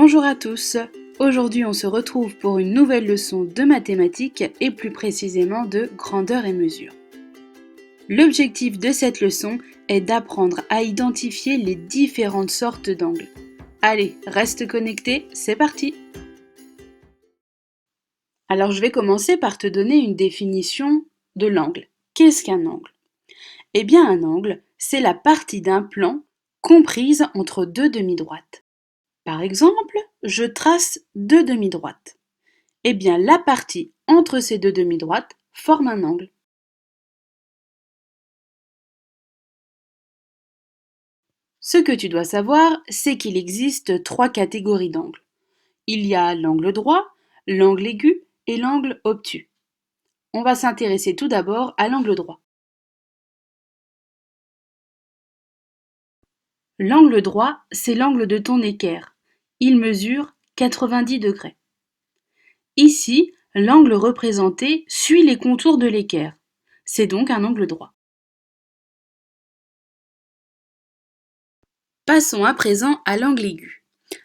Bonjour à tous, aujourd'hui on se retrouve pour une nouvelle leçon de mathématiques et plus précisément de grandeur et mesure. L'objectif de cette leçon est d'apprendre à identifier les différentes sortes d'angles. Allez, reste connecté, c'est parti! Alors je vais commencer par te donner une définition de l'angle. Qu'est-ce qu'un angle? Eh bien un angle, c'est la partie d'un plan comprise entre deux demi-droites. Par exemple, je trace deux demi-droites. Eh bien, la partie entre ces deux demi-droites forme un angle. Ce que tu dois savoir, c'est qu'il existe trois catégories d'angles. Il y a l'angle droit, l'angle aigu et l'angle obtus. On va s'intéresser tout d'abord à l'angle droit. L'angle droit, c'est l'angle de ton équerre. Il mesure 90 degrés. Ici, l'angle représenté suit les contours de l'équerre. C'est donc un angle droit. Passons à présent à l'angle aigu.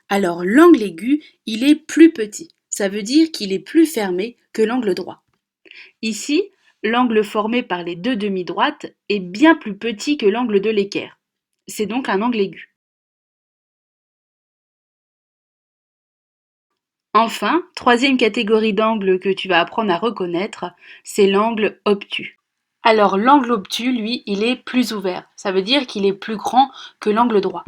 Alors l'angle aigu, il est plus petit. Ça veut dire qu'il est plus fermé que l'angle droit. Ici, l'angle formé par les deux demi-droites est bien plus petit que l'angle de l'équerre. C'est donc un angle aigu. Enfin, troisième catégorie d'angle que tu vas apprendre à reconnaître, c'est l'angle obtus. Alors l'angle obtus, lui, il est plus ouvert. Ça veut dire qu'il est plus grand que l'angle droit.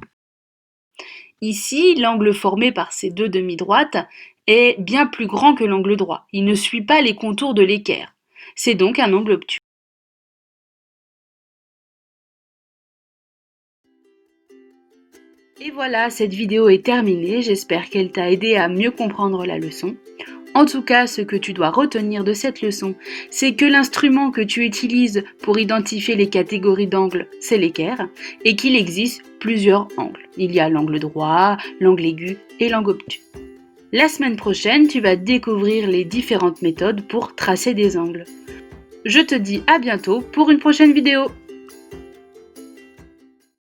Ici, l'angle formé par ces deux demi-droites est bien plus grand que l'angle droit. Il ne suit pas les contours de l'équerre. C'est donc un angle obtus. Et voilà, cette vidéo est terminée. J'espère qu'elle t'a aidé à mieux comprendre la leçon. En tout cas, ce que tu dois retenir de cette leçon, c'est que l'instrument que tu utilises pour identifier les catégories d'angles, c'est l'équerre, et qu'il existe plusieurs angles. Il y a l'angle droit, l'angle aigu et l'angle obtus. La semaine prochaine, tu vas découvrir les différentes méthodes pour tracer des angles. Je te dis à bientôt pour une prochaine vidéo.